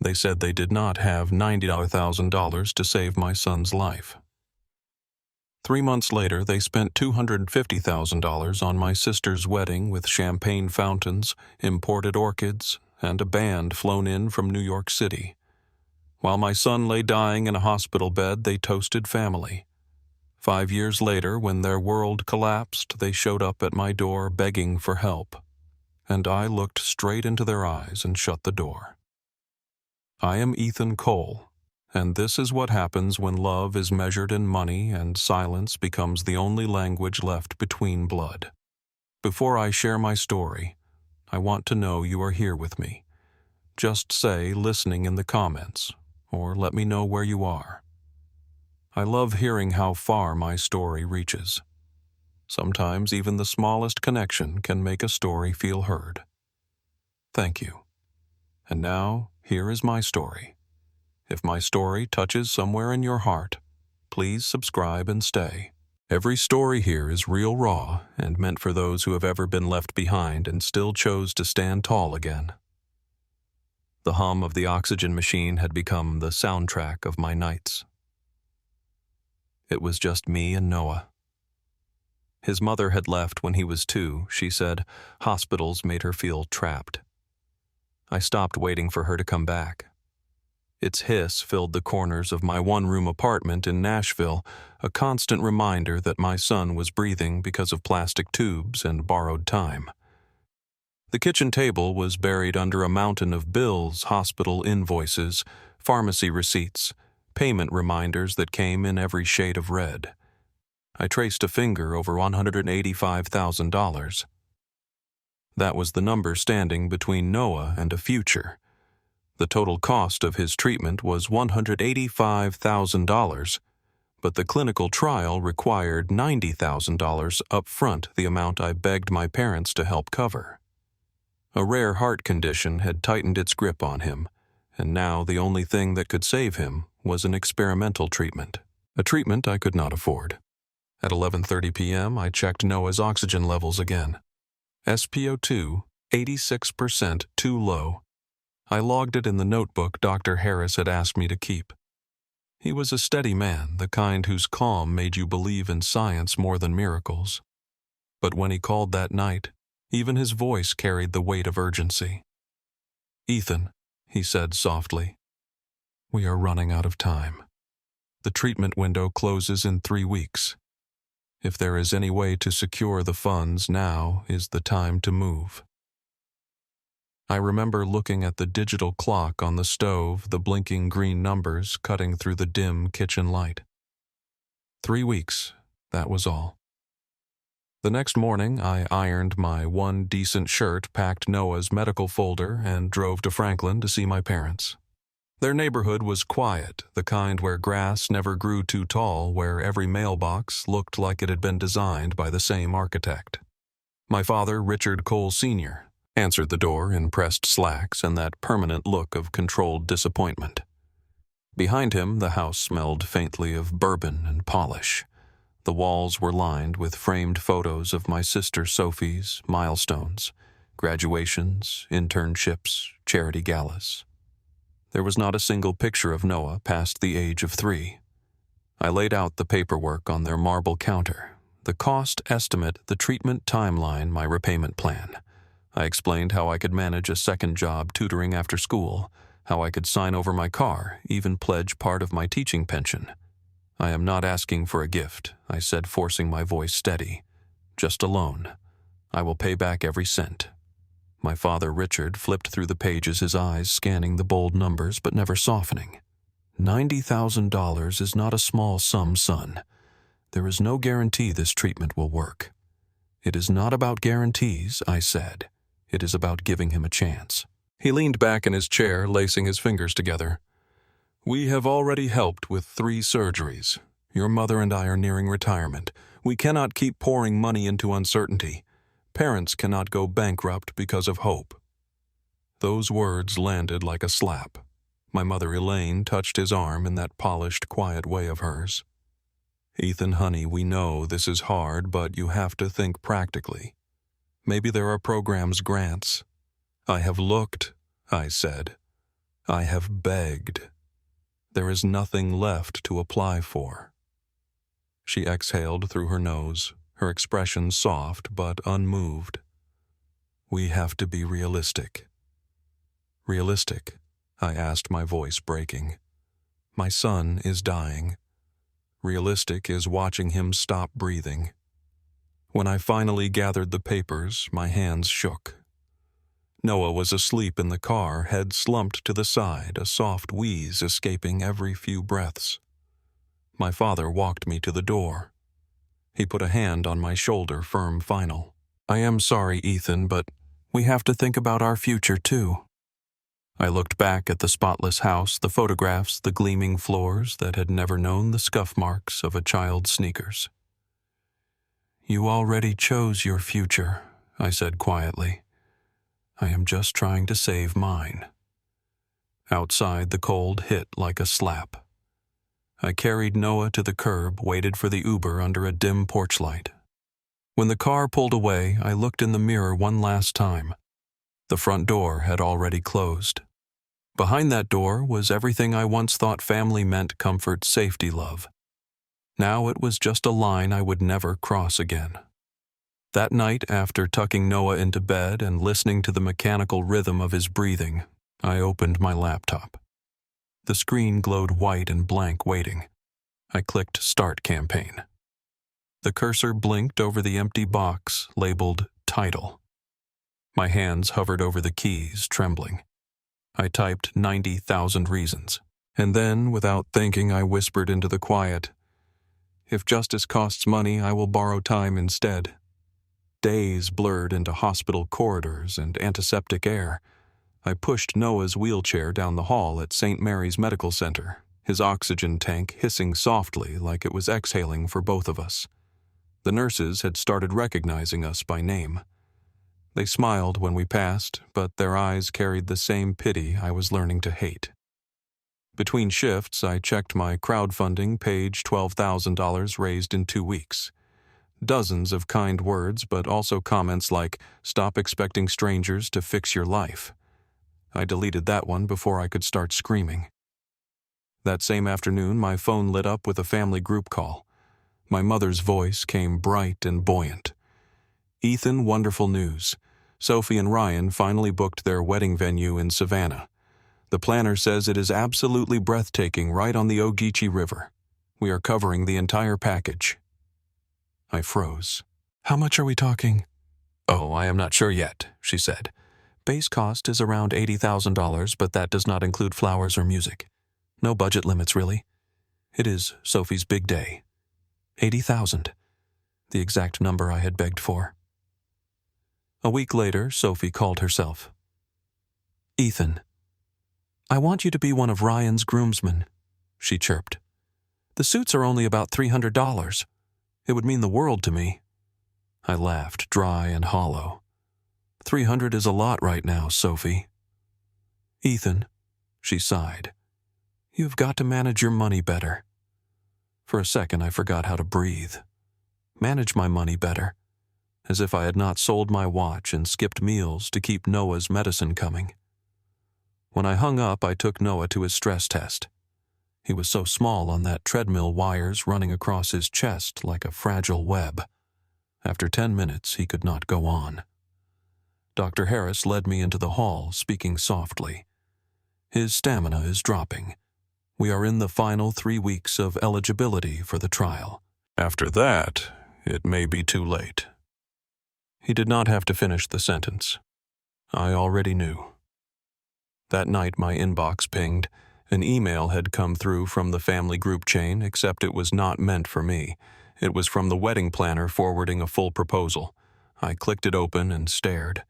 They said they did not have $90,000 to save my son's life. 3 months later, they spent $250,000 on my sister's wedding with champagne fountains, imported orchids, and a band flown in from New York City. While my son lay dying in a hospital bed, they toasted family. 5 years later, when their world collapsed, they showed up at my door begging for help, and I looked straight into their eyes and shut the door. I am Ethan Cole, and this is what happens when love is measured in money and silence becomes the only language left between blood. Before I share my story, I want to know you are here with me. Just say listening in the comments, or let me know where you are. I love hearing how far my story reaches. Sometimes even the smallest connection can make a story feel heard. Thank you. And now, here is my story. If my story touches somewhere in your heart, please subscribe and stay. Every story here is real raw and meant for those who have ever been left behind and still chose to stand tall again. The hum of the oxygen machine had become the soundtrack of my nights. It was just me and Noah. His mother had left when he was 2. She said hospitals made her feel trapped. I stopped waiting for her to come back. Its hiss filled the corners of my one-room apartment in Nashville, a constant reminder that my son was breathing because of plastic tubes and borrowed time. The kitchen table was buried under a mountain of bills, hospital invoices, pharmacy receipts, payment reminders that came in every shade of red. I traced a finger over $185,000. That was the number standing between Noah and a future. The total cost of his treatment was $185,000, but the clinical trial required $90,000 up front, the amount I begged my parents to help cover. A rare heart condition had tightened its grip on him, and now the only thing that could save him was an experimental treatment, a treatment I could not afford. At 11:30 p.m., I checked Noah's oxygen levels again. SpO2, 86% too low. I logged it in the notebook Dr. Harris had asked me to keep. He was a steady man, the kind whose calm made you believe in science more than miracles. But when he called that night, even his voice carried the weight of urgency. "Ethan," he said softly, "we are running out of time. The treatment window closes in 3 weeks. If there is any way to secure the funds, now is the time to move." I remember looking at the digital clock on the stove, the blinking green numbers cutting through the dim kitchen light. 3 weeks, that was all. The next morning, I ironed my one decent shirt, packed Noah's medical folder, and drove to Franklin to see my parents. Their neighborhood was quiet, the kind where grass never grew too tall, where every mailbox looked like it had been designed by the same architect. My father, Richard Cole Sr., answered the door in pressed slacks and that permanent look of controlled disappointment. Behind him, the house smelled faintly of bourbon and polish. The walls were lined with framed photos of my sister Sophie's milestones, graduations, internships, charity galas. There was not a single picture of Noah past the age of 3. I laid out the paperwork on their marble counter, the cost estimate, the treatment timeline, my repayment plan. I explained how I could manage a second job tutoring after school, how I could sign over my car, even pledge part of my teaching pension. "I am not asking for a gift," I said, forcing my voice steady. "Just a loan. I will pay back every cent." My father, Richard, flipped through the pages, his eyes scanning the bold numbers but never softening. $90,000 is not a small sum, son. There is no guarantee this treatment will work. "It is not about guarantees," I said. "It is about giving him a chance." He leaned back in his chair, lacing his fingers together. "We have already helped with 3 surgeries. Your mother and I are nearing retirement. We cannot keep pouring money into uncertainty. Parents cannot go bankrupt because of hope." Those words landed like a slap. My mother Elaine touched his arm in that polished, quiet way of hers. "Ethan, honey, we know this is hard, but you have to think practically. Maybe there are programs, grants." "I have looked," I said. I have begged. There is nothing left to apply for." She exhaled through her nose, her expression soft but unmoved. "We have to be realistic." "Realistic?" I asked, my voice breaking. "My son is dying. Realistic is watching him stop breathing." When I finally gathered the papers, my hands shook. Noah was asleep in the car, head slumped to the side, a soft wheeze escaping every few breaths. My father walked me to the door. He put a hand on my shoulder, firm, final. "I am sorry, Ethan, but we have to think about our future, too." I looked back at the spotless house, the photographs, the gleaming floors that had never known the scuff marks of a child's sneakers. "You already chose your future," I said quietly. "I am just trying to save mine." Outside, the cold hit like a slap. I carried Noah to the curb, waited for the Uber under a dim porch light. When the car pulled away, I looked in the mirror one last time. The front door had already closed. Behind that door was everything I once thought family meant: comfort, safety, love. Now it was just a line I would never cross again. That night, after tucking Noah into bed and listening to the mechanical rhythm of his breathing, I opened my laptop. The screen glowed white and blank, waiting. I clicked Start Campaign. The cursor blinked over the empty box labeled Title. My hands hovered over the keys, trembling. I typed 90,000 reasons, and then, without thinking, I whispered into the quiet, "If justice costs money, I will borrow time instead." Days blurred into hospital corridors and antiseptic air. I pushed Noah's wheelchair down the hall at St. Mary's Medical Center, his oxygen tank hissing softly like it was exhaling for both of us. The nurses had started recognizing us by name. They smiled when we passed, but their eyes carried the same pity I was learning to hate. Between shifts, I checked my crowdfunding page, $12,000 raised in 2 weeks. Dozens of kind words, but also comments like, "Stop expecting strangers to fix your life." I deleted that one before I could start screaming. That same afternoon, my phone lit up with a family group call. My mother's voice came bright and buoyant. "Ethan, wonderful news. Sophie and Ryan finally booked their wedding venue in Savannah. The planner says it is absolutely breathtaking right on the Ogeechee River. We are covering the entire package." I froze. "How much are we talking?" "Oh, I am not sure yet," she said. "Base cost is around $80,000, but that does not include flowers or music. No budget limits, really. It is Sophie's big day. 80,000, the exact number I had begged for." A week later, Sophie called herself. "Ethan, I want you to be one of Ryan's groomsmen," she chirped. "The suits are only about $300. It would mean the world to me." I laughed, dry and hollow. 300 is a lot right now, Sophie." "Ethan," she sighed, "you've got to manage your money better." For a second, I forgot how to breathe. Manage my money better, as if I had not sold my watch and skipped meals to keep Noah's medicine coming. When I hung up, I took Noah to his stress test. He was so small on that treadmill, wires running across his chest like a fragile web. After 10 minutes, he could not go on. Dr. Harris led me into the hall, speaking softly. "His stamina is dropping. We are in the final 3 weeks of eligibility for the trial. After that, it may be too late." He did not have to finish the sentence. I already knew. That night my inbox pinged. An email had come through from the family group chain, except it was not meant for me. It was from the wedding planner forwarding a full proposal. I clicked it open and stared.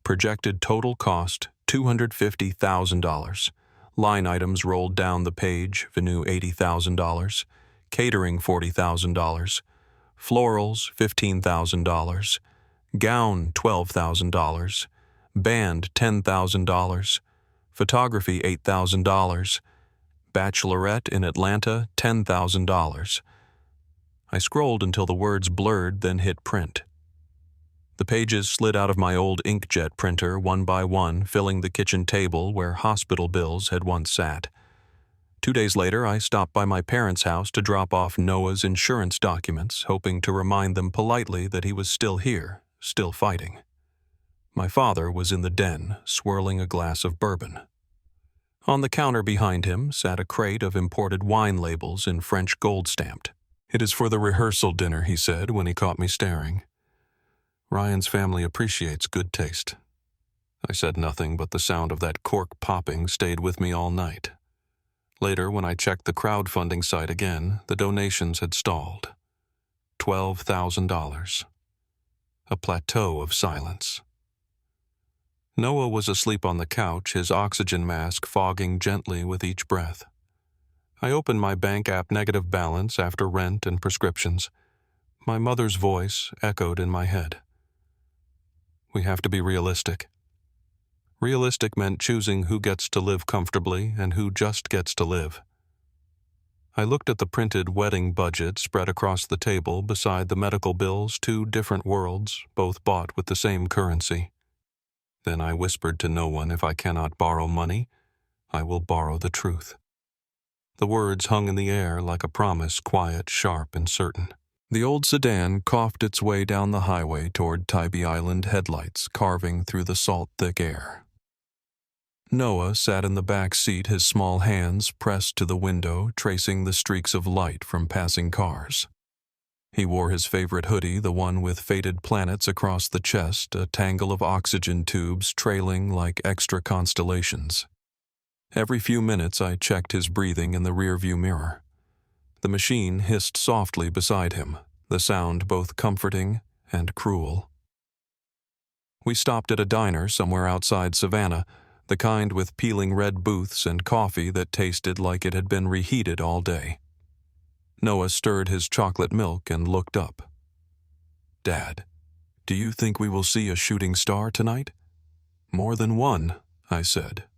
Projected total cost, $250,000. Line items rolled down the page, venue $80,000. Catering $40,000. Florals $15,000. Gown $12,000. Band $10,000. Photography $8,000. Bachelorette in Atlanta $10,000. I scrolled until the words blurred, then hit print. The pages slid out of my old inkjet printer one by one, filling the kitchen table where hospital bills had once sat. 2 days later, I stopped by my parents' house to drop off Noah's insurance documents, hoping to remind them politely that he was still here, still fighting. My father was in the den, swirling a glass of bourbon. On the counter behind him sat a crate of imported wine labels in French gold-stamped. "It is for the rehearsal dinner," he said when he caught me staring. "Ryan's family appreciates good taste." I said nothing, but the sound of that cork popping stayed with me all night. Later, when I checked the crowdfunding site again, the donations had stalled. $12,000. A plateau of silence. Noah was asleep on the couch, his oxygen mask fogging gently with each breath. I opened my bank app negative balance after rent and prescriptions. My mother's voice echoed in my head. "We have to be realistic." Realistic meant choosing who gets to live comfortably and who just gets to live. I looked at the printed wedding budget spread across the table beside the medical bills, 2 different worlds, both bought with the same currency. Then I whispered to no one, "If I cannot borrow money, I will borrow the truth." The words hung in the air like a promise, quiet, sharp, and certain. The old sedan coughed its way down the highway toward Tybee Island, headlights carving through the salt-thick air. Noah sat in the back seat, his small hands pressed to the window, tracing the streaks of light from passing cars. He wore his favorite hoodie, the one with faded planets across the chest, a tangle of oxygen tubes trailing like extra constellations. Every few minutes I checked his breathing in the rearview mirror. The machine hissed softly beside him, the sound both comforting and cruel. We stopped at a diner somewhere outside Savannah, the kind with peeling red booths and coffee that tasted like it had been reheated all day. Noah stirred his chocolate milk and looked up. "Dad, do you think we will see a shooting star tonight?" "More than one," I said,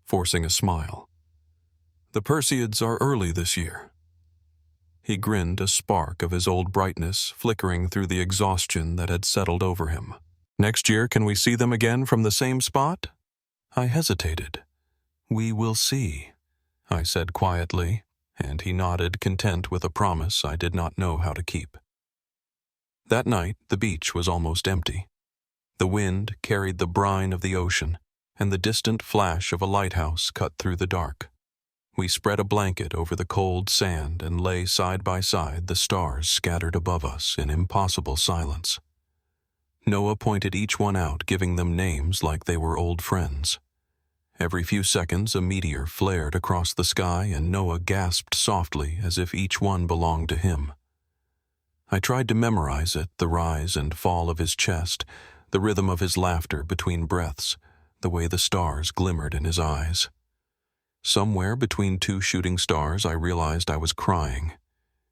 forcing a smile. "The Perseids are early this year." He grinned, a spark of his old brightness flickering through the exhaustion that had settled over him. "Next year, can we see them again from the same spot?" I hesitated. "We will see," I said quietly, and he nodded, content with a promise I did not know how to keep. That night, the beach was almost empty. The wind carried the brine of the ocean, and the distant flash of a lighthouse cut through the dark. We spread a blanket over the cold sand and lay side by side, the stars scattered above us in impossible silence. Noah pointed each one out, giving them names like they were old friends. Every few seconds, a meteor flared across the sky, and Noah gasped softly as if each one belonged to him. I tried to memorize it, the rise and fall of his chest, the rhythm of his laughter between breaths, the way the stars glimmered in his eyes. Somewhere between 2 shooting stars, I realized I was crying.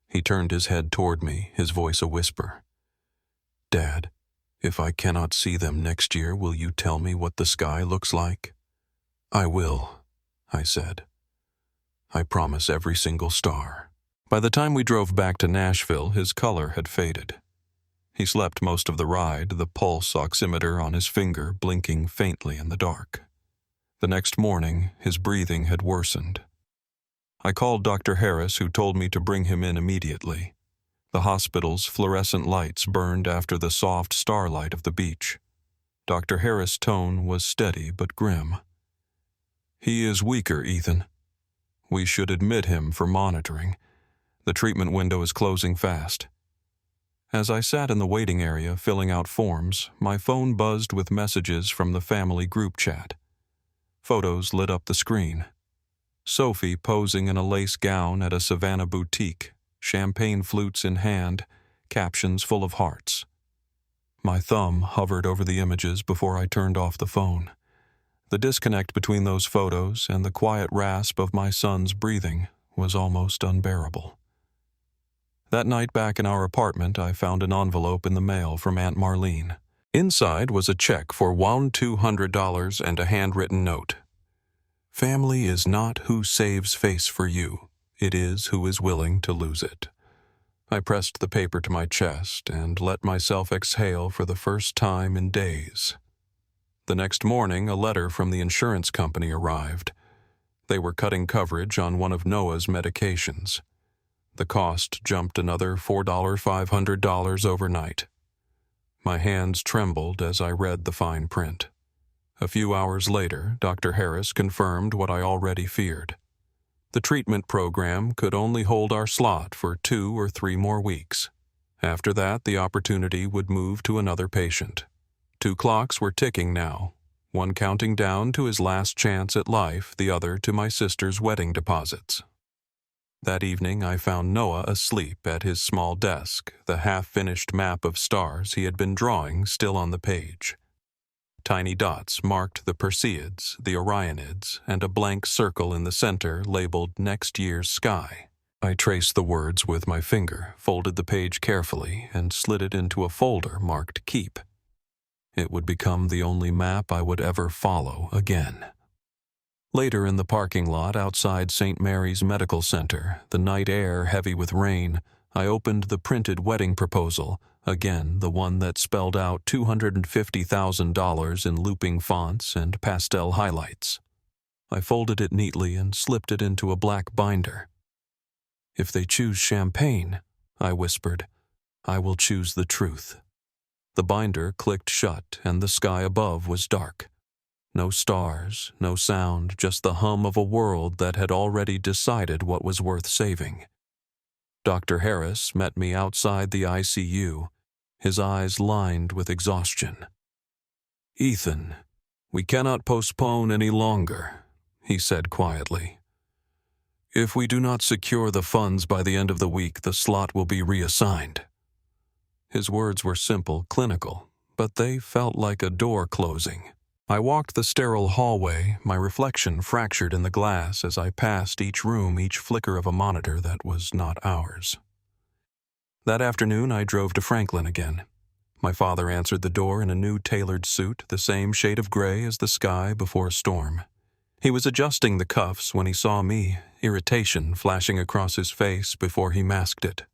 He turned his head toward me, his voice a whisper. "Dad, if I cannot see them next year, will you tell me what the sky looks like?" "I will," I said. "I promise every single star." By the time we drove back to Nashville, his color had faded. He slept most of the ride, the pulse oximeter on his finger blinking faintly in the dark. The next morning, his breathing had worsened. I called Dr. Harris, who told me to bring him in immediately. The hospital's fluorescent lights burned after the soft starlight of the beach. Dr. Harris' tone was steady but grim. "He is weaker, Ethan. We should admit him for monitoring. The treatment window is closing fast." As I sat in the waiting area filling out forms, my phone buzzed with messages from the family group chat. Photos lit up the screen. Sophie posing in a lace gown at a Savannah boutique, champagne flutes in hand, captions full of hearts. My thumb hovered over the images before I turned off the phone. The disconnect between those photos and the quiet rasp of my son's breathing was almost unbearable. That night back in our apartment, I found an envelope in the mail from Aunt Marlene. Inside was a check for $1,200 and a handwritten note. "Family is not who saves face for you. It is who is willing to lose it. I pressed the paper to my chest and let myself exhale for the first time in days. The next morning, a letter from the insurance company arrived. They were cutting coverage on one of Noah's medications. The cost jumped another $4,500 overnight. My hands trembled as I read the fine print. A few hours later, Dr. Harris confirmed what I already feared. The treatment program could only hold our slot for 2 or 3 more weeks. After that, the opportunity would move to another patient. 2 clocks were ticking now, one counting down to his last chance at life, the other to my sister's wedding deposits. That evening, I found Noah asleep at his small desk, the half-finished map of stars he had been drawing still on the page. Tiny dots marked the Perseids, the Orionids, and a blank circle in the center labeled next year's sky. I traced the words with my finger, folded the page carefully, and slid it into a folder marked Keep. It would become the only map I would ever follow again. Later in the parking lot outside St. Mary's Medical Center, the night air heavy with rain, I opened the printed wedding proposal, again the one that spelled out $250,000 in looping fonts and pastel highlights. I folded it neatly and slipped it into a black binder. "If they choose champagne," I whispered, "I will choose the truth." The binder clicked shut and the sky above was dark. No stars, no sound, just the hum of a world that had already decided what was worth saving. Dr. Harris met me outside the ICU, his eyes lined with exhaustion. "Ethan, we cannot postpone any longer," he said quietly. "If we do not secure the funds by the end of the week, the slot will be reassigned." His words were simple, clinical, but they felt like a door closing. I walked the sterile hallway, my reflection fractured in the glass as I passed each room, each flicker of a monitor that was not ours. That afternoon, I drove to Franklin again. My father answered the door in a new tailored suit, the same shade of gray as the sky before a storm. He was adjusting the cuffs when he saw me, irritation flashing across his face before he masked it.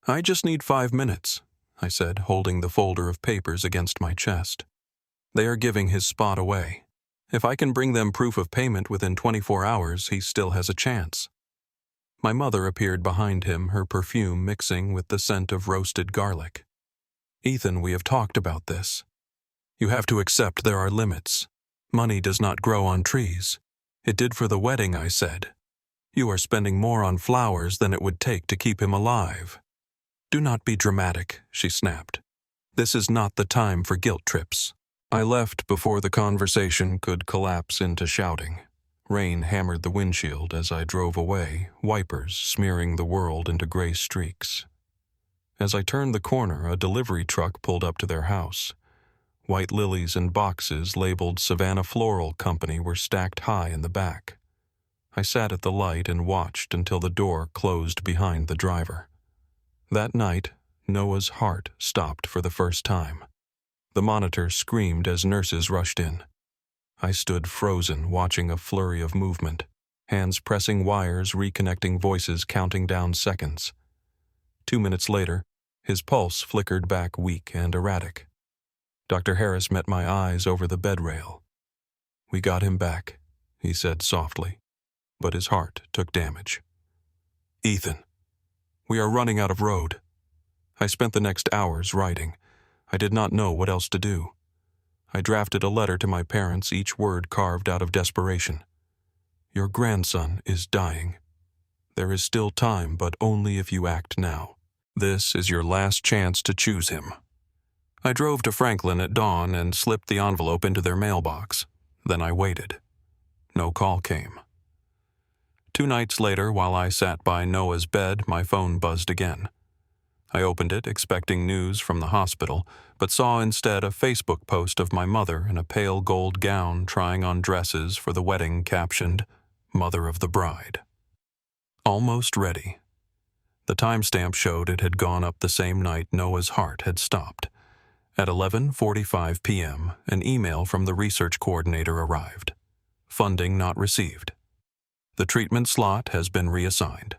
"I just need 5 minutes," I said, holding the folder of papers against my chest. "They are giving his spot away. If I can bring them proof of payment within 24 hours, he still has a chance." My mother appeared behind him, her perfume mixing with the scent of roasted garlic. "Ethan, we have talked about this. You have to accept there are limits. Money does not grow on trees. It did for the wedding," I said. "You are spending more on flowers than it would take to keep him alive." "Do not be dramatic," she snapped. "This is not the time for guilt trips." I left before the conversation could collapse into shouting. Rain hammered the windshield as I drove away, wipers smearing the world into gray streaks. As I turned the corner, a delivery truck pulled up to their house. White lilies in boxes labeled Savannah Floral Company were stacked high in the back. I sat at the light and watched until the door closed behind the driver. That night, Noah's heart stopped for the first time. The monitor screamed as nurses rushed in. I stood frozen, watching a flurry of movement, hands pressing wires, reconnecting voices, counting down seconds. 2 minutes later, his pulse flickered back weak and erratic. Dr. Harris met my eyes over the bed rail. "We got him back," he said softly, but his heart took damage. "Ethan, we are running out of road." I spent the next hours writing. I did not know what else to do. I drafted a letter to my parents, each word carved out of desperation. "Your grandson is dying. There is still time, but only if you act now. This is your last chance to choose him." I drove to Franklin at dawn and slipped the envelope into their mailbox. Then I waited. No call came. 2 nights later, while I sat by Noah's bed, my phone buzzed again. I opened it, expecting news from the hospital, but saw instead a Facebook post of my mother in a pale gold gown trying on dresses for the wedding captioned, "Mother of the Bride." Almost ready. The timestamp showed it had gone up the same night Noah's heart had stopped. At 11:45 p.m., an email from the research coordinator arrived. Funding not received. The treatment slot has been reassigned.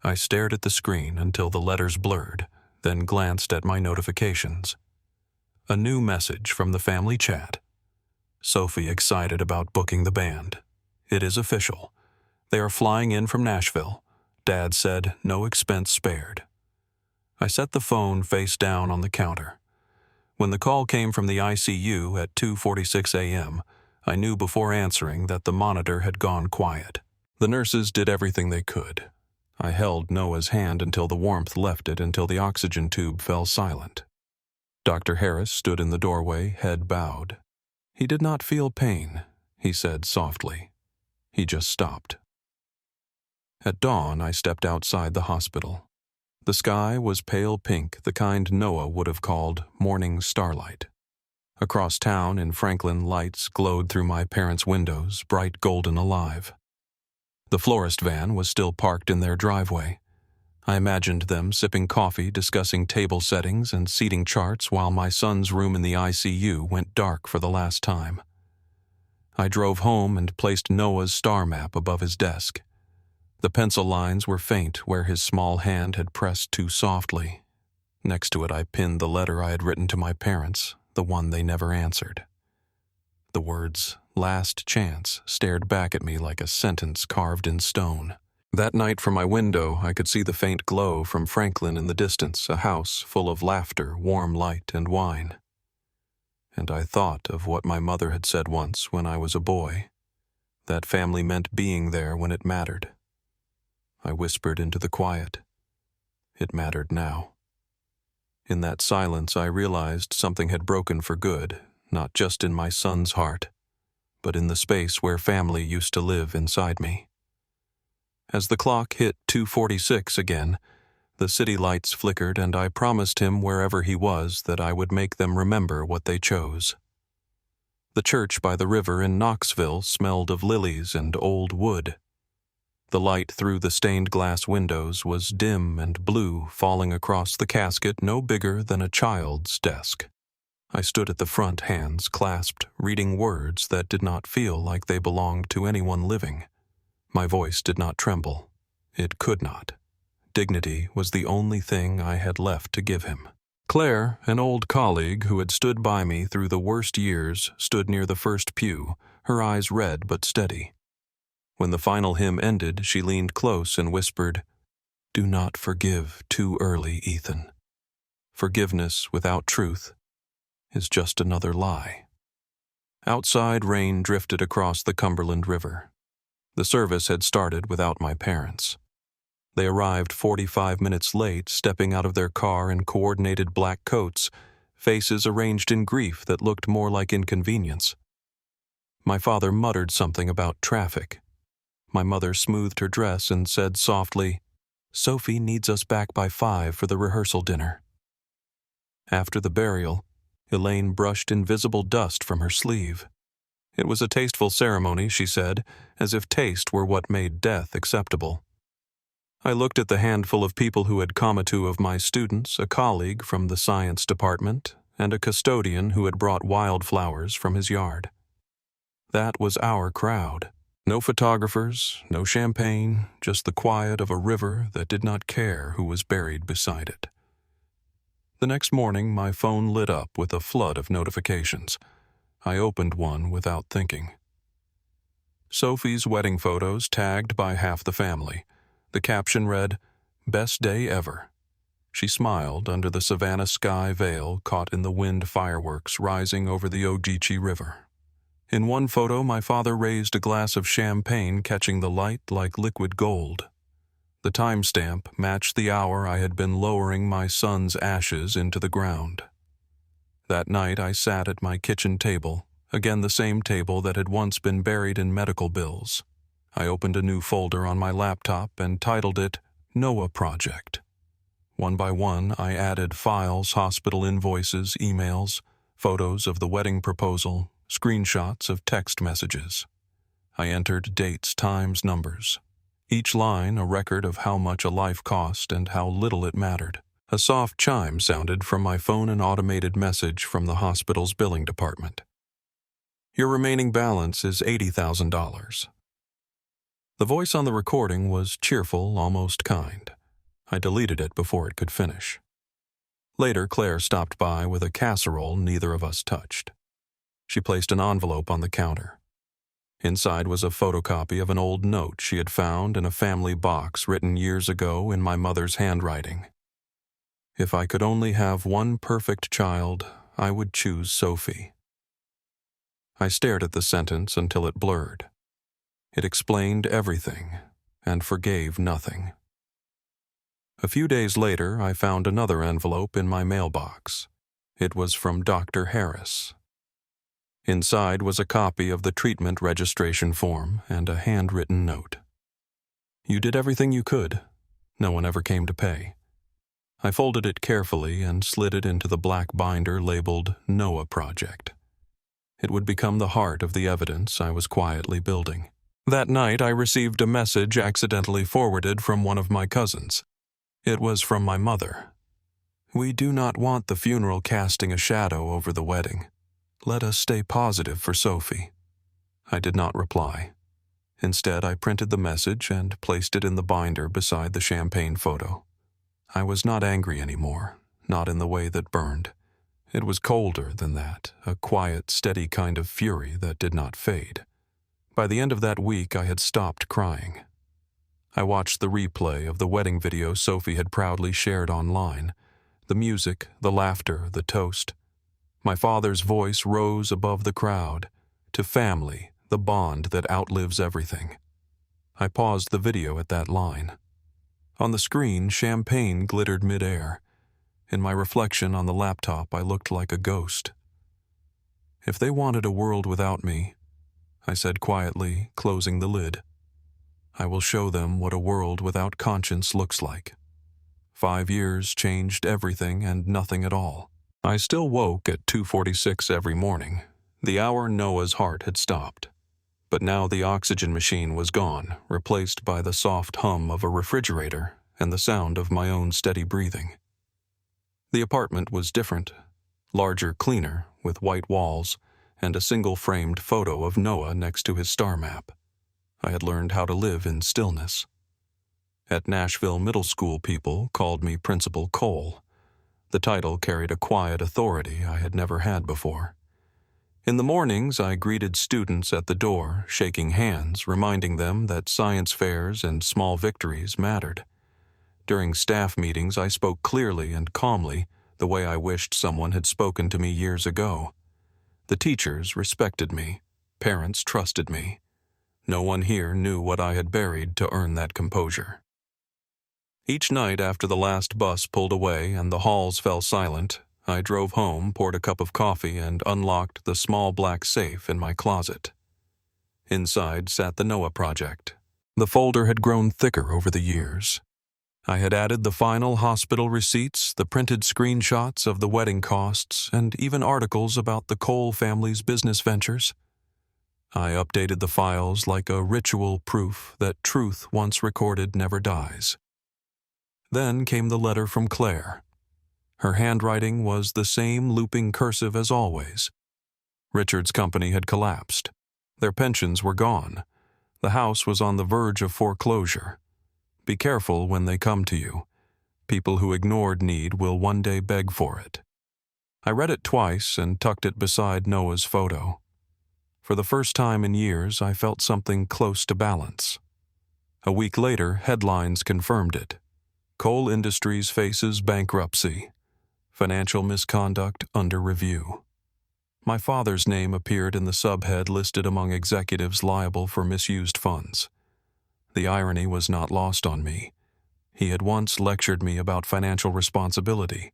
I stared at the screen until the letters blurred, then glanced at my notifications. A new message from the family chat. Sophie excited about booking the band. It is official. They are flying in from Nashville. Dad said no expense spared. I set the phone face down on the counter. When the call came from the ICU at 2:46 a.m., I knew before answering that the monitor had gone quiet. The nurses did everything they could. I held Noah's hand until the warmth left it, until the oxygen tube fell silent. Dr. Harris stood in the doorway, head bowed. He did not feel pain, he said softly. He just stopped. At dawn, I stepped outside the hospital. The sky was pale pink, the kind Noah would have called morning starlight. Across town in Franklin, lights glowed through my parents' windows, bright golden alive. The florist van was still parked in their driveway. I imagined them sipping coffee, discussing table settings and seating charts while my son's room in the ICU went dark for the last time. I drove home and placed Noah's star map above his desk. The pencil lines were faint where his small hand had pressed too softly. Next to it I pinned the letter I had written to my parents, the one they never answered. The words, "Last Chance," stared back at me like a sentence carved in stone. That night from my window I could see the faint glow from Franklin in the distance, a house full of laughter, warm light, and wine. And I thought of what my mother had said once when I was a boy. That family meant being there when it mattered. I whispered into the quiet. It mattered now. In that silence I realized something had broken for good, not just in my son's heart, but in the space where family used to live inside me. As the clock hit 2:46 again, the city lights flickered, and I promised him wherever he was that I would make them remember what they chose. The church by the river in Knoxville smelled of lilies and old wood. The light through the stained glass windows was dim and blue, falling across the casket no bigger than a child's desk. I stood at the front, hands clasped, reading words that did not feel like they belonged to anyone living. My voice did not tremble. It could not. Dignity was the only thing I had left to give him. Claire, an old colleague who had stood by me through the worst years, stood near the first pew, her eyes red but steady. When the final hymn ended, she leaned close and whispered, "Do not forgive too early, Ethan. Forgiveness without truth is just another lie." Outside, rain drifted across the Cumberland River. The service had started without my parents. They arrived 45 minutes late, stepping out of their car in coordinated black coats, faces arranged in grief that looked more like inconvenience. My father muttered something about traffic. My mother smoothed her dress and said softly, "Sophie needs us back by 5 for the rehearsal dinner." After the burial, Elaine brushed invisible dust from her sleeve. It was a tasteful ceremony, she said, as if taste were what made death acceptable. I looked at the handful of people who had come, two of my students, a colleague from the science department, and a custodian who had brought wildflowers from his yard. That was our crowd. No photographers, no champagne, just the quiet of a river that did not care who was buried beside it. The next morning, my phone lit up with a flood of notifications. I opened one without thinking. Sophie's wedding photos tagged by half the family. The caption read, "Best day ever." She smiled under the Savannah sky veil caught in the wind fireworks rising over the Ogeechee River. In one photo, my father raised a glass of champagne, catching the light like liquid gold. The timestamp matched the hour I had been lowering my son's ashes into the ground. That night I sat at my kitchen table, again the same table that had once been buried in medical bills. I opened a new folder on my laptop and titled it Noah Project. One by one, I added files, hospital invoices, emails, photos of the wedding proposal, screenshots of text messages. I entered dates, times, numbers. Each line a record of how much a life cost and how little it mattered. A soft chime sounded from my phone, an automated message from the hospital's billing department. "Your remaining balance is $80,000. The voice on the recording was cheerful, almost kind. I deleted it before it could finish. Later, Claire stopped by with a casserole neither of us touched. She placed an envelope on the counter. Inside was a photocopy of an old note she had found in a family box written years ago in my mother's handwriting. If I could only have one perfect child, I would choose Sophie. I stared at the sentence until it blurred. It explained everything and forgave nothing. A few days later, I found another envelope in my mailbox. It was from Dr. Harris. Inside was a copy of the treatment registration form and a handwritten note. You did everything you could. No one ever came to pay. I folded it carefully and slid it into the black binder labeled Noah Project. It would become the heart of the evidence I was quietly building. That night, I received a message accidentally forwarded from one of my cousins. It was from my mother. We do not want the funeral casting a shadow over the wedding. Let us stay positive for Sophie. I did not reply. Instead, I printed the message and placed it in the binder beside the champagne photo. I was not angry anymore, not in the way that burned. It was colder than that, a quiet, steady kind of fury that did not fade. By the end of that week, I had stopped crying. I watched the replay of the wedding video Sophie had proudly shared online. The music, the laughter, the toast. My father's voice rose above the crowd. To family, the bond that outlives everything. I paused the video at that line. On the screen, champagne glittered midair. In my reflection on the laptop, I looked like a ghost. If they wanted a world without me, I said quietly, closing the lid, I will show them what a world without conscience looks like. 5 years changed everything and nothing at all. I still woke at 2:46 every morning, the hour Noah's heart had stopped. But now the oxygen machine was gone, replaced by the soft hum of a refrigerator and the sound of my own steady breathing. The apartment was different, larger, cleaner, with white walls and a single framed photo of Noah next to his star map. I had learned how to live in stillness. At Nashville Middle School, people called me Principal Cole. The title carried a quiet authority I had never had before. In the mornings, I greeted students at the door, shaking hands, reminding them that science fairs and small victories mattered. During staff meetings, I spoke clearly and calmly, the way I wished someone had spoken to me years ago. The teachers respected me. Parents trusted me. No one here knew what I had buried to earn that composure. Each night after the last bus pulled away and the halls fell silent, I drove home, poured a cup of coffee, and unlocked the small black safe in my closet. Inside sat the Noah Project. The folder had grown thicker over the years. I had added the final hospital receipts, the printed screenshots of the wedding costs, and even articles about the Cole family's business ventures. I updated the files like a ritual proof that truth once recorded never dies. Then came the letter from Claire. Her handwriting was the same looping cursive as always. Richard's company had collapsed. Their pensions were gone. The house was on the verge of foreclosure. Be careful when they come to you. People who ignored need will one day beg for it. I read it twice and tucked it beside Noah's photo. For the first time in years, I felt something close to balance. A week later, headlines confirmed it. Cole Industries faces bankruptcy. Financial misconduct under review. My father's name appeared in the subhead listed among executives liable for misused funds. The irony was not lost on me. He had once lectured me about financial responsibility.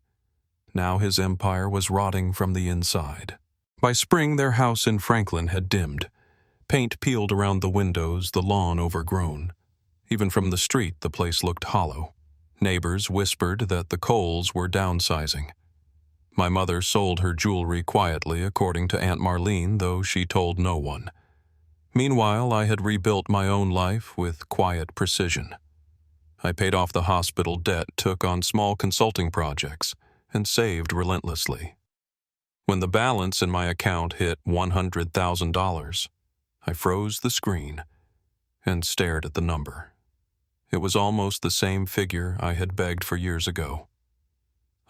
Now his empire was rotting from the inside. By spring, their house in Franklin had dimmed. Paint peeled around the windows, the lawn overgrown. Even from the street, the place looked hollow. Neighbors whispered that the Coles were downsizing. My mother sold her jewelry quietly, according to Aunt Marlene, though she told no one. Meanwhile, I had rebuilt my own life with quiet precision. I paid off the hospital debt, took on small consulting projects, and saved relentlessly. When the balance in my account hit $100,000, I froze the screen and stared at the number. It was almost the same figure I had begged for years ago.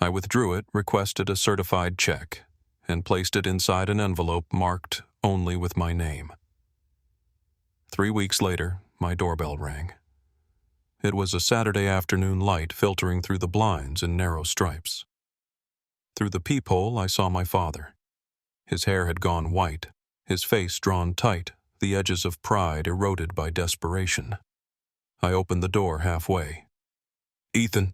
I withdrew it, requested a certified check, and placed it inside an envelope marked only with my name. 3 weeks later, my doorbell rang. It was a Saturday afternoon light filtering through the blinds in narrow stripes. Through the peephole, I saw my father. His hair had gone white, his face drawn tight, the edges of pride eroded by desperation. I opened the door halfway. "Ethan,"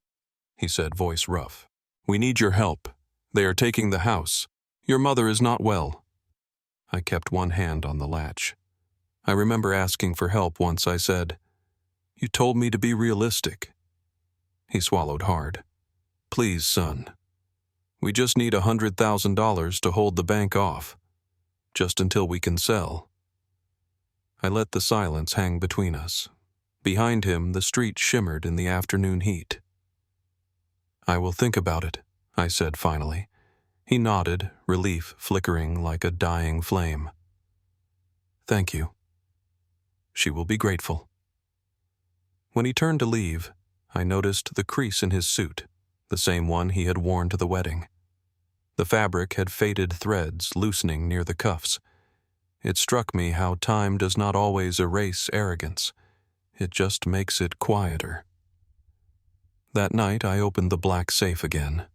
he said, voice rough, "we need your help. They are taking the house. Your mother is not well." I kept one hand on the latch. I remember asking for help once. I said, "You told me to be realistic." He swallowed hard. "Please, son. We just need $100,000 to hold the bank off, just until we can sell." I let the silence hang between us. Behind him, the street shimmered in the afternoon heat. "I will think about it," I said finally. He nodded, relief flickering like a dying flame. "Thank you. She will be grateful." When he turned to leave, I noticed the crease in his suit, the same one he had worn to the wedding. The fabric had faded threads loosening near the cuffs. It struck me how time does not always erase arrogance. It just makes it quieter. That night I opened the black safe again.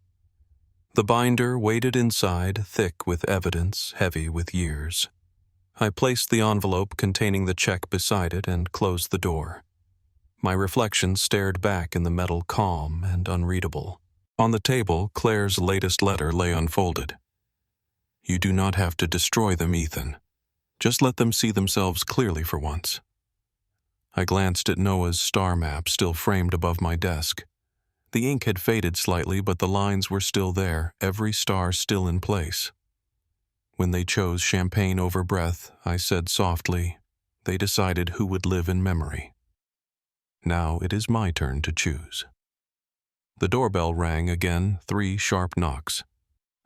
The binder weighted inside, thick with evidence, heavy with years. I placed the envelope containing the check beside it and closed the door. My reflection stared back in the metal, calm and unreadable. On the table, Claire's latest letter lay unfolded. "You do not have to destroy them, Ethan. Just let them see themselves clearly for once." I glanced at Noah's star map still framed above my desk. The ink had faded slightly, but the lines were still there, every star still in place. When they chose champagne over breath, I said softly, they decided who would live in memory. Now it is my turn to choose. The doorbell rang again, 3 sharp knocks.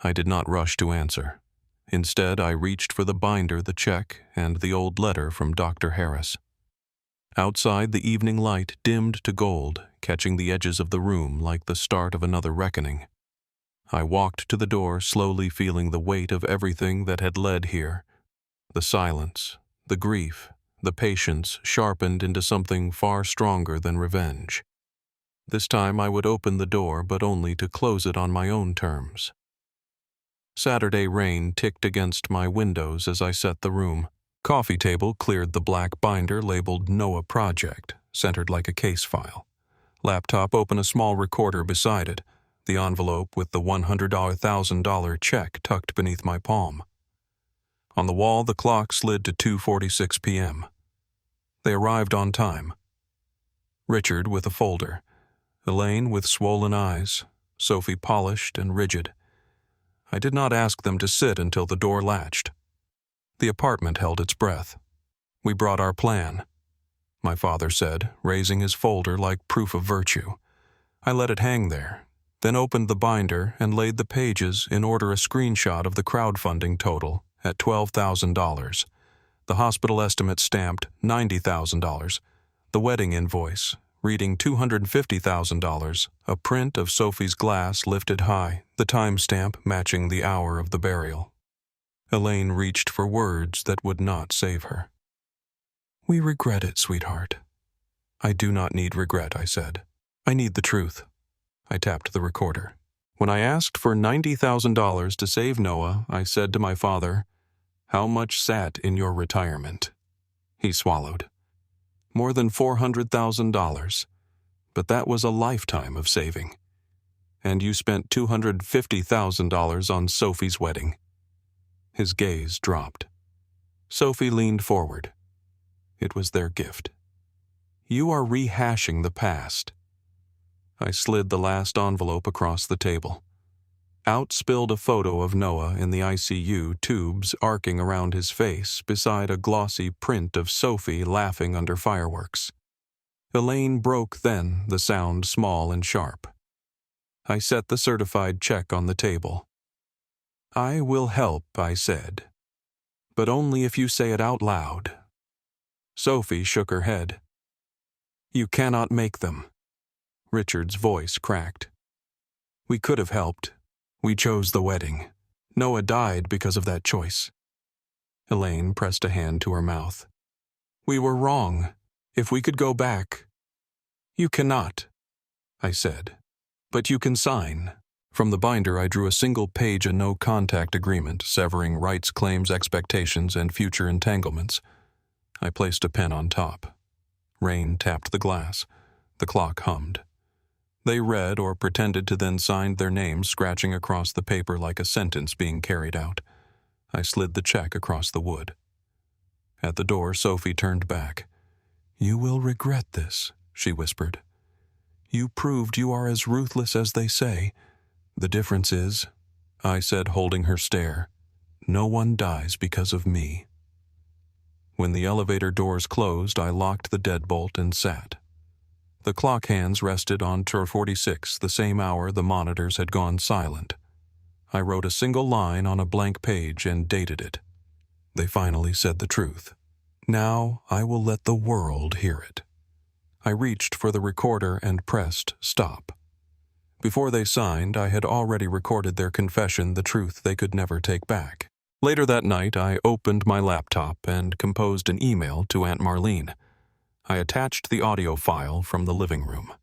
I did not rush to answer. Instead, I reached for the binder, the check, and the old letter from Dr. Harris. Outside, the evening light dimmed to gold, catching the edges of the room like the start of another reckoning. I walked to the door, slowly feeling the weight of everything that had led here. The silence, the grief, the patience sharpened into something far stronger than revenge. This time I would open the door, but only to close it on my own terms. Saturday rain ticked against my windows as I set the room. Coffee table cleared the black binder labeled Noah Project, centered like a case file. Laptop opened a small recorder beside it, the envelope with the $100,000 check tucked beneath my palm. On the wall, the clock slid to 2:46 p.m. They arrived on time. Richard with a folder, Elaine with swollen eyes, Sophie polished and rigid. I did not ask them to sit until the door latched. The apartment held its breath. "We brought our plan," my father said, raising his folder like proof of virtue. I let it hang there, then opened the binder and laid the pages in order, a screenshot of the crowdfunding total at $12,000, the hospital estimate stamped $90,000, the wedding invoice reading $250,000, a print of Sophie's glass lifted high, the timestamp matching the hour of the burial. Elaine reached for words that would not save her. "We regret it, sweetheart." "I do not need regret," I said. "I need the truth." I tapped the recorder. "When I asked for $90,000 to save Noah, I said to my father, 'How much sat in your retirement?'" He swallowed. "More than $400,000, but that was a lifetime of saving. And you spent $250,000 on Sophie's wedding." His gaze dropped. Sophie leaned forward. It was their gift. "You are rehashing the past." I slid the last envelope across the table. Out spilled a photo of Noah in the ICU, tubes arcing around his face, beside a glossy print of Sophie laughing under fireworks. Elaine broke then, the sound small and sharp. I set the certified check on the table. "I will help," I said, "but only if you say it out loud." Sophie shook her head. You cannot make them. Richard's voice cracked. We could have helped. We chose the wedding. Noah died because of that choice. Elaine pressed a hand to her mouth. We were wrong. If we could go back. You cannot, I said. But you can sign. From the binder, I drew a single page, a no-contact agreement, severing rights, claims, expectations, and future entanglements. I placed a pen on top. Rain tapped the glass. The clock hummed. They read or pretended to then sign their names, scratching across the paper like a sentence being carried out. I slid the check across the wood. At the door, Sophie turned back. You will regret this, she whispered. You proved you are as ruthless as they say. The difference is, I said, holding her stare, no one dies because of me. When the elevator doors closed, I locked the deadbolt and sat. The clock hands rested on 2:46, the same hour the monitors had gone silent. I wrote a single line on a blank page and dated it. They finally said the truth. Now I will let the world hear it. I reached for the recorder and pressed stop. Before they signed, I had already recorded their confession, the truth they could never take back. Later that night, I opened my laptop and composed an email to Aunt Marlene. I attached the audio file from the living room.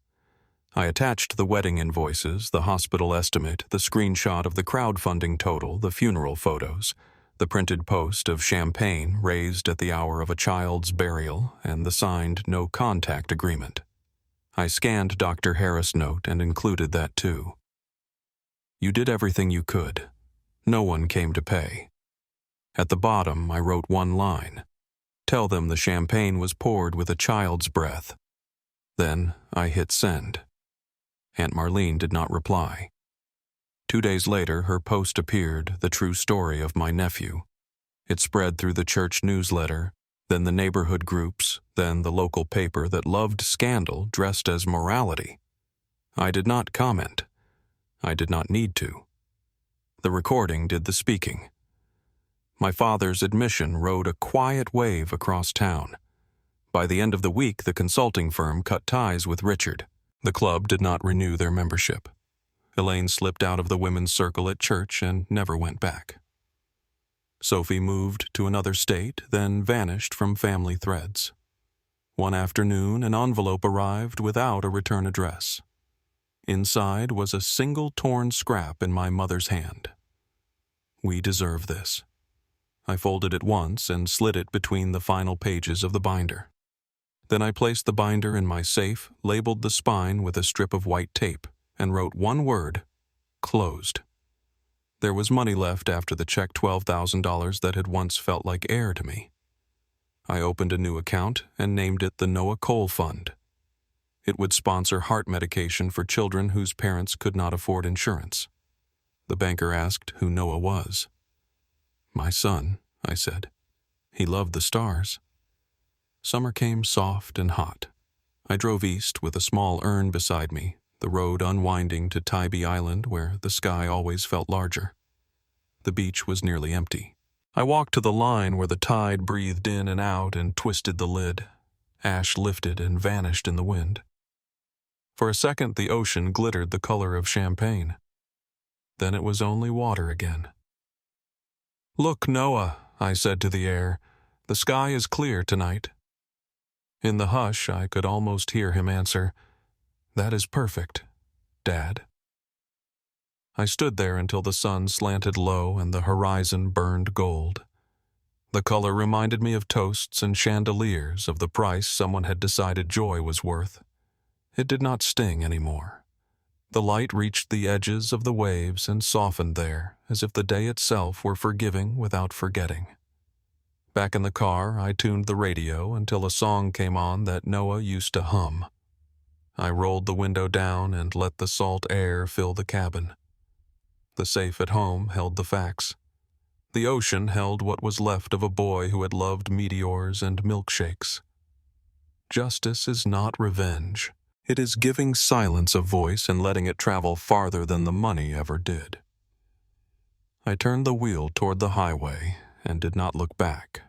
I attached the wedding invoices, the hospital estimate, the screenshot of the crowdfunding total, the funeral photos, the printed post of champagne raised at the hour of a child's burial, and the signed no-contact agreement. I scanned Dr. Harris' note and included that too. You did everything you could. No one came to pay. At the bottom, I wrote one line. Tell them the champagne was poured with a child's breath. Then I hit send. Aunt Marlene did not reply. 2 days later, her post appeared, the true story of my nephew. It spread through the church newsletter, then the neighborhood groups, then the local paper that loved scandal dressed as morality. I did not comment. I did not need to. The recording did the speaking. My father's admission rode a quiet wave across town. By the end of the week, the consulting firm cut ties with Richard. The club did not renew their membership. Elaine slipped out of the women's circle at church and never went back. Sophie moved to another state, then vanished from family threads. One afternoon, an envelope arrived without a return address. Inside was a single torn scrap in my mother's hand. We deserve this. I folded it once and slid it between the final pages of the binder. Then I placed the binder in my safe, labeled the spine with a strip of white tape, and wrote one word, closed. There was money left after the check, $12,000 that had once felt like air to me. I opened a new account and named it the Noah Cole Fund. It would sponsor heart medication for children whose parents could not afford insurance. The banker asked who Noah was. My son, I said. He loved the stars. Summer came soft and hot. I drove east with a small urn beside me, the road unwinding to Tybee Island where the sky always felt larger. The beach was nearly empty. I walked to the line where the tide breathed in and out and twisted the lid. Ash lifted and vanished in the wind. For a second, the ocean glittered the color of champagne. Then it was only water again. Look, Noah, I said to the air, the sky is clear tonight. In the hush, I could almost hear him answer, That is perfect, Dad. I stood there until the sun slanted low and the horizon burned gold. The color reminded me of toasts and chandeliers, of the price someone had decided joy was worth. It did not sting anymore. The light reached the edges of the waves and softened there, as if the day itself were forgiving without forgetting. Back in the car, I tuned the radio until a song came on that Noah used to hum. I rolled the window down and let the salt air fill the cabin. The safe at home held the facts. The ocean held what was left of a boy who had loved meteors and milkshakes. Justice is not revenge. It is giving silence a voice and letting it travel farther than the money ever did. I turned the wheel toward the highway and did not look back.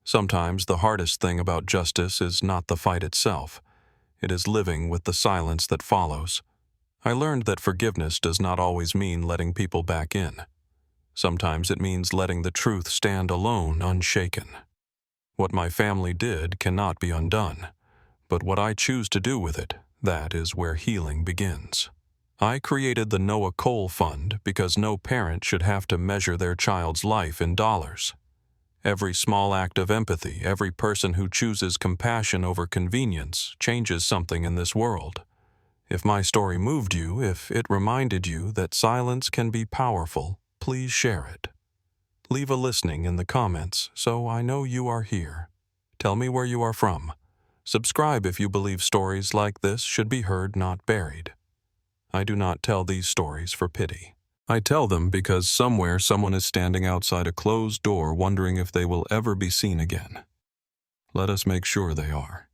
Sometimes the hardest thing about justice is not the fight itself. It is living with the silence that follows. I learned that forgiveness does not always mean letting people back in. Sometimes it means letting the truth stand alone, unshaken. What my family did cannot be undone, but what I choose to do with it, that is where healing begins. I created the Noah Cole Fund because no parent should have to measure their child's life in dollars. Every small act of empathy, every person who chooses compassion over convenience, changes something in this world. If my story moved you, if it reminded you that silence can be powerful, please share it. Leave a listening in the comments so I know you are here. Tell me where you are from. Subscribe if you believe stories like this should be heard, not buried. I do not tell these stories for pity. I tell them because somewhere someone is standing outside a closed door wondering if they will ever be seen again. Let us make sure they are.